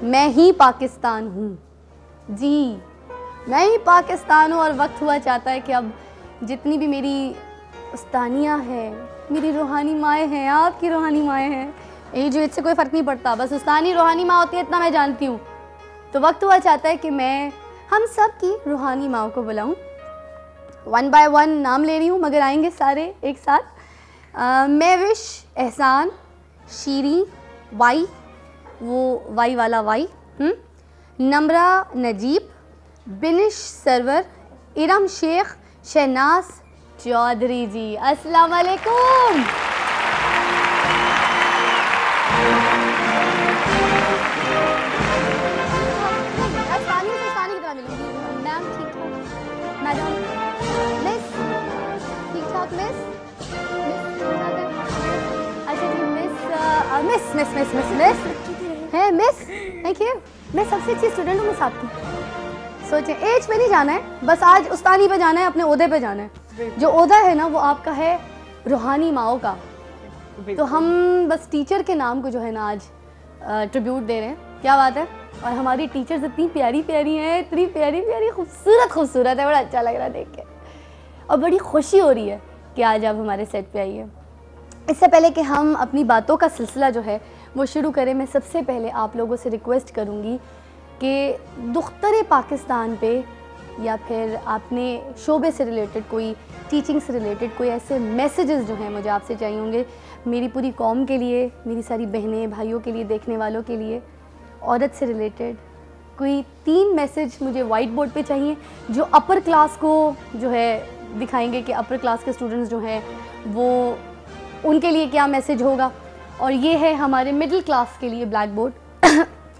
मैं ही पाकिस्तान हूँ। जी, मैं ही पाकिस्तान हूँ और वक्त हुआ चाहता है कि अब जितनी भी मेरी उस्तानियाँ हैं, मेरी रूहानी माएँ हैं, आपकी रूहानी माएँ हैं, एज वेज से कोई फ़र्क नहीं पड़ता, बस उस्तानी रूहानी माँ होती है, इतना मैं जानती हूँ। तो वक्त हुआ चाहता है कि मैं हम सब की रूहानी माँ को बुलाऊँ। 1 बाय 1 नाम ले रही हूँ, मगर आएंगे सारे एक साथ। महविश, एहसान, शीरी, वाई, वो वाई वाला वाई, नम्रा, नजीब, बिनिश सरवर, इरम शेख, शहनाज चौधरी जी। अस्सलाम वालेकुम। मैम ठीक ठाक, मैडम, मिस ठीक ठाक, मिस ठीक ठाक है। अच्छा जी, miss miss miss miss miss miss है, मिस थैंक यू। मैं सबसे अच्छी स्टूडेंट हूँ मिस आपकी। सोचें, एज पे नहीं जाना है, बस आज उस्तानी पे जाना है, अपने ओहदे पे जाना है। जो ओहदा है ना वो आपका है रूहानी माओ का। तो हम बस टीचर के नाम को जो है ना आज ट्रिब्यूट दे रहे हैं। क्या बात है। और हमारी टीचर्स इतनी प्यारी प्यारी हैं, इतनी प्यारी प्यारी खूबसूरत खूबसूरत है, बड़ा अच्छा लग रहा है देख के और बड़ी खुशी हो रही है कि आज आप हमारे सेट पे आई है। इससे पहले कि हम अपनी बातों का सिलसिला जो है वो शुरू करें, मैं सबसे पहले आप लोगों से रिक्वेस्ट करूँगी कि दुख्तर पाकिस्तान पे या फिर आपने शोबे से रिलेटेड कोई टीचिंग से रिलेटेड कोई ऐसे मैसेजेस जो हैं मुझे आपसे चाहिए होंगे, मेरी पूरी कौम के लिए, मेरी सारी बहनें भाइयों के लिए, देखने वालों के लिए, औरत से रिलेटेड कोई 3 मैसेज मुझे वाइट बोर्ड पे चाहिए जो अपर क्लास को जो है दिखाएंगे कि अपर क्लास के स्टूडेंट्स जो हैं वो उनके लिए क्या मैसेज होगा। और ये है हमारे मिडिल क्लास के लिए ब्लैक बोर्ड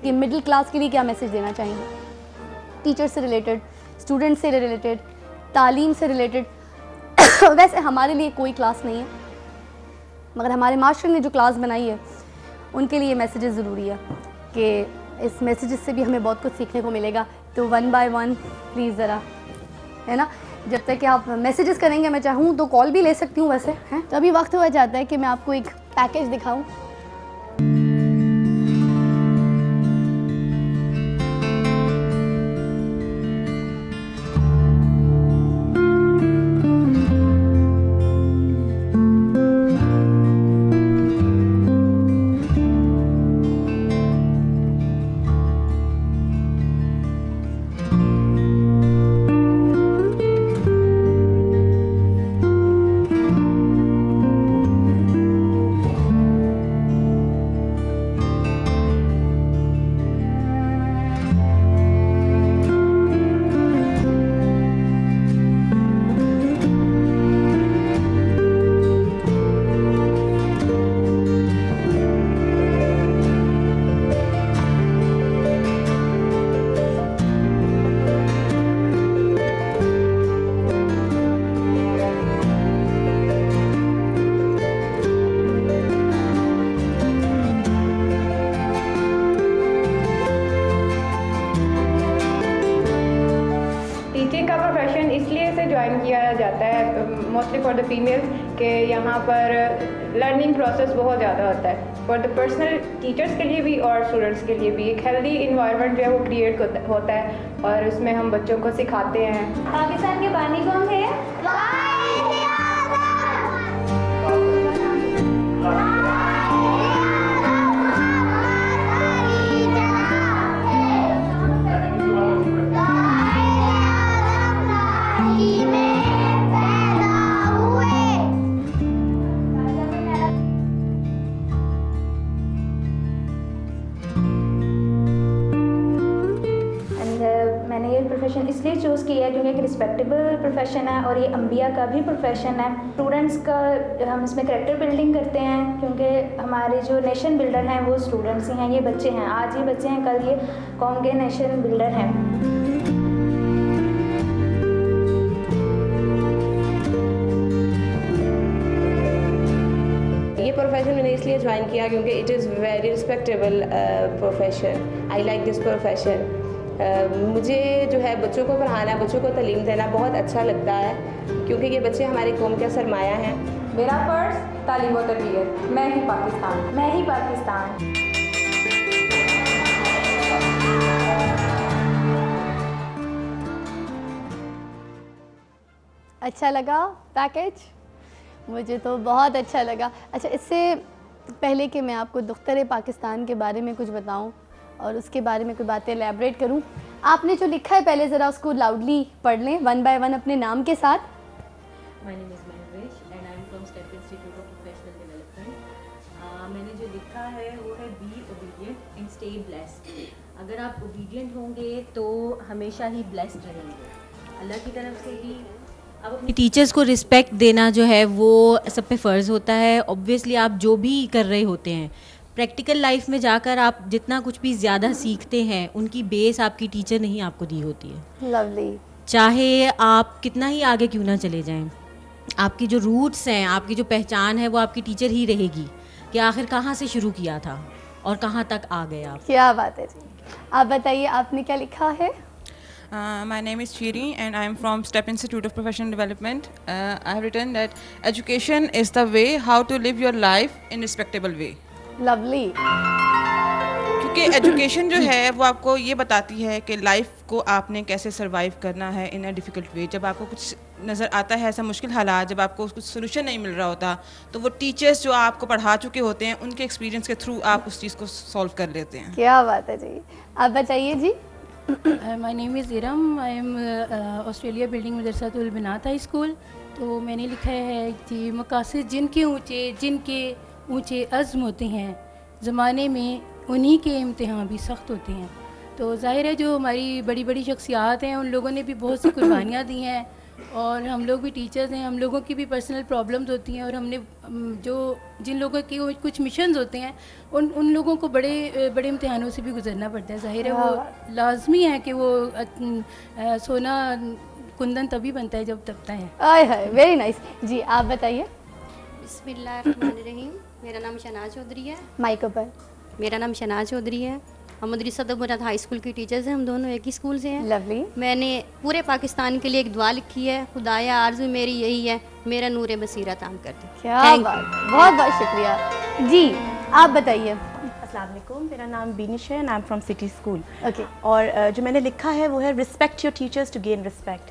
कि मिडिल क्लास के लिए क्या मैसेज देना चाहेंगे, टीचर से रिलेटेड, स्टूडेंट से रिलेटेड, तालीम से रिलेटेड। वैसे हमारे लिए कोई क्लास नहीं है, मगर हमारे मास्टर ने जो क्लास बनाई है उनके लिए मैसेजेस ज़रूरी है कि इस मैसेजेस से भी हमें बहुत कुछ सीखने को मिलेगा। तो 1 बाय 1 प्लीज़ ज़रा, है ना, जब तक कि आप मैसेजेस करेंगे, मैं चाहूँ तो कॉल भी ले सकती हूँ वैसे, हैं। तो अभी वक्त हुआ जाता है कि मैं आपको एक पैकेज दिखाऊँ। मोस्टली फॉर द फीमेल्स के यहाँ पर लर्निंग प्रोसेस बहुत ज़्यादा होता है, फॉर द पर्सनल टीचर्स के लिए भी और स्टूडेंट्स के लिए भी एक हेल्दी इन्वायरमेंट जो है वो क्रिएट होता है और उसमें हम बच्चों को सिखाते हैं। पाकिस्तान के बानी कौन है? प्रोफेशन इसलिए चूज़ किया है क्योंकि एक रिस्पेक्टेबल प्रोफेशन है और ये अंबिया का भी प्रोफेशन है। स्टूडेंट्स का हम इसमें करैक्टर बिल्डिंग करते हैं क्योंकि हमारे जो नेशन बिल्डर हैं वो स्टूडेंट्स ही हैं, ये बच्चे हैं। आज ये बच्चे हैं, कल ये कौम के नेशन बिल्डर हैं। ये प्रोफेशन मैंने इसलिए ज्वाइन किया क्योंकि it is very respectable profession. I like this profession. मुझे जो है बच्चों को पढ़ाना, बच्चों को तालीम देना बहुत अच्छा लगता है क्योंकि ये बच्चे हमारी कौम का सरमाया हैं। मेरा फ़र्ज़ तालीम और तरबियत, मैं ही पाकिस्तान, मैं ही पाकिस्तान। अच्छा लगा पैकेज? मुझे तो बहुत अच्छा लगा। अच्छा, इससे पहले कि मैं आपको दुख्तर पाकिस्तान के बारे में कुछ बताऊं और उसके बारे में कोई बातें एलैबोरेट करूं, आपने जो लिखा है पहले ज़रा उसको लाउडली पढ़ लें, वन बाय वन अपने नाम के साथ। My name is Mahvish and I am from step institute of professional development. मैंने जो लिखा है वो है be obedient and stay blessed. अगर आप ओबीडिएंट होंगे तो हमेशा ही ब्लेस्ड रहेंगे अल्लाह की तरफ से ही। अब अपने टीचर्स को रिस्पेक्ट देना जो है वो सब पे फ़र्ज़ होता है। ऑब्वियसली आप जो भी कर रहे होते हैं, प्रैक्टिकल लाइफ में जाकर आप जितना कुछ भी ज़्यादा सीखते हैं, उनकी बेस आपकी टीचर ने ही आपको दी होती है। लवली। चाहे आप कितना ही आगे क्यों ना चले जाएं, आपकी जो रूट्स हैं, आपकी जो पहचान है, वो आपकी टीचर ही रहेगी कि आखिर कहाँ से शुरू किया था और कहाँ तक आ गए आप। क्या बात है जी। आप बताइए आपने क्या लिखा है? My name is Chiri and I am from STEP Institute of Professional Development. I have written that education is the way how to live your life in respectable way. Lovely. क्योंकि एजुकेशन जो है वो आपको ये बताती है कि life को आपने कैसे सरवाइव करना है इन अ डिफ़िकल्ट वे। जब आपको कुछ नज़र आता है ऐसा मुश्किल हालात, जब आपको कुछ सोल्यूशन नहीं मिल रहा होता, तो वो टीचर्स जो आपको पढ़ा चुके होते हैं उनके एक्सपीरियंस के थ्रू आप उस चीज़ को सॉल्व कर लेते हैं। क्या बात है जी। आप बताइए जी। My name is Iram, I am Australia building Madrasatul Banat high school. तो मैंने लिखा है कि मकासद जिनके ऊंचे अज़्म होते हैं, ज़माने में उन्हीं के इम्तिहान भी सख्त होते हैं। तो ज़ाहिर है जो हमारी बड़ी बड़ी शख्सियात हैं उन लोगों ने भी बहुत सी कुर्बानियाँ दी हैं और हम लोग भी टीचर्स हैं, हम लोगों की भी पर्सनल प्रॉब्लम्स होती हैं और हमने जिन लोगों की कुछ मिशंस होते हैं उन लोगों को बड़े बड़े इम्तिहानों से भी गुजरना पड़ता है। ज़ाहिर है वो लाजमी है कि वो सोना कुंदन तभी बनता है जब तपता है। आय हाय, वेरी नाइस जी। आप बताइए। बिस्मिल्लाहिर्रहमानिर्रहीम। मेरा नाम शनाज चौधरी है। माइक पर। मेरा नाम शनाज चौधरी है। हम मदरसा मुराद हाई स्कूल की टीचर्स हैं, हम दोनों एक ही स्कूल से हैं। लवली। मैंने पूरे पाकिस्तान के लिए एक दुआ लिखी है, खुदाया आरज़ू मेरी यही है, मेरा नूर बसीरत आम कर दे। क्या बात, बहुत बहुत शुक्रिया जी। आप बताइए। अस्सलाम वालेकुम, मेरा नाम बीनिश है and I am from city school. Okay. और जो मैंने लिखा है वो है respect your teachers to gain respect.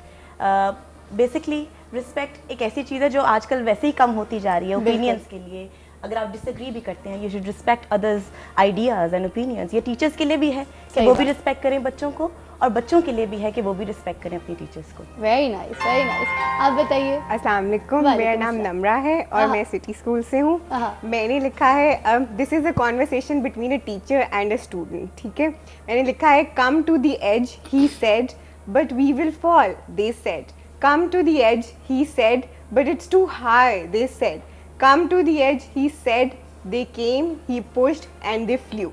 Basically respect एक ऐसी चीज़ है जो आजकल वैसे ही कम होती जा रही है ओपिनियंस के लिए। अगर आप डिसएग्री भी करते हैं, you should respect others ideas and opinions. ये टीचर्स के लिए भी है कि वो भी रिस्पेक्ट करें बच्चों को, और बच्चों के लिए भी है कि वो भी रिस्पेक्ट करें अपनी टीचर्स को। Very nice, very nice. आप बताइए। अस्सलाम वालेकुम, मेरा नाम नम्रा है और मैं सिटी स्कूल से हूँ। मैंने लिखा है this is a conversation between a teacher and a student. ठीक है, मैंने लिखा है come to the age he said but we will fall they said. Come to the edge, he said, but it's too high, they said. Come to the edge, he said, they came, he pushed, and they flew.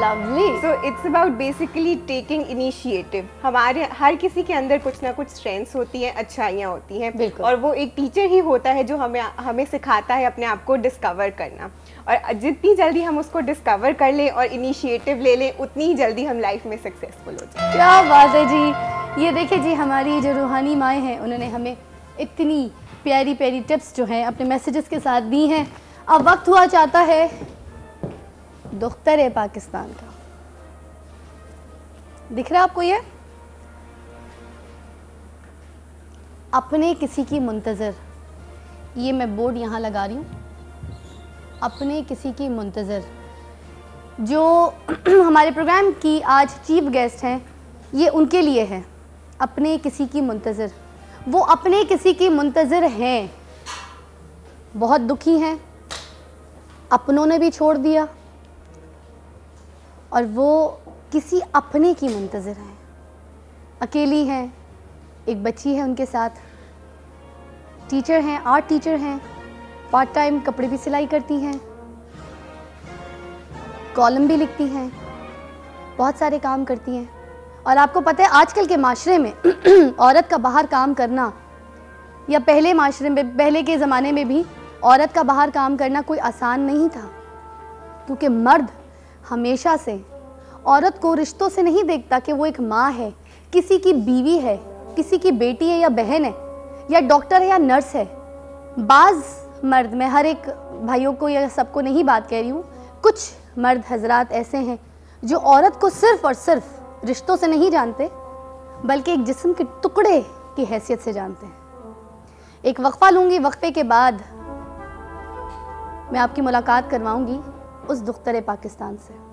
Lovely. So it's about basically taking initiative. हमारे हर किसी के अंदर कुछ ना कुछ strengths होती हैं, अच्छाइयाँ होती हैं, और वो एक टीचर ही होता है जो हमें सिखाता है अपने आप को डिस्कवर करना। और जितनी जल्दी हम उसको डिस्कवर कर लें और इनिशिएटिव ले लें, उतनी ही जल्दी हम लाइफ में सक्सेसफुल हो जाए। क्या बात है जी। ये देखिए जी, हमारी जो रूहानी माएँ हैं उन्होंने हमें इतनी प्यारी प्यारी टिप्स जो हैं अपने मैसेजेस के साथ दी हैं। अब वक्त हुआ चाहता है दुख्तर पाकिस्तान का। दिख रहा है आपको ये? अपने किसी की मुंतज़र, ये मैं बोर्ड यहाँ लगा रही हूँ, अपने किसी की मुंतज़र। जो हमारे प्रोग्राम की आज चीफ गेस्ट हैं, ये उनके लिए है। अपने किसी की मुंतज़र, वो अपने किसी की मुंतज़र हैं, बहुत दुखी हैं, अपनों ने भी छोड़ दिया और वो किसी अपने की मुंतज़र हैं, अकेली हैं, एक बच्ची है उनके साथ, टीचर हैं, आर्ट टीचर हैं, पार्ट टाइम कपड़े भी सिलाई करती हैं, कॉलम भी लिखती हैं, बहुत सारे काम करती हैं। और आपको पता है आजकल के माशरे में औरत का बाहर काम करना, या पहले माशरे में, पहले के ज़माने में भी औरत का बाहर काम करना कोई आसान नहीं था, क्योंकि मर्द हमेशा से औरत को रिश्तों से नहीं देखता कि वो एक माँ है, किसी की बीवी है, किसी की बेटी है या बहन है, या डॉक्टर है या नर्स है। बाज़ मर्द, मैं हर एक भाइयों को या सबको नहीं बात कह रही हूँ, कुछ मर्द हजरात ऐसे हैं जो औरत को सिर्फ़ और सिर्फ रिश्तों से नहीं जानते, बल्कि एक जिस्म के टुकड़े की हैसियत से जानते हैं। एक वक्फा लूँगी, वक्फे के बाद मैं आपकी मुलाकात करवाऊँगी उस दुख्तर पाकिस्तान से।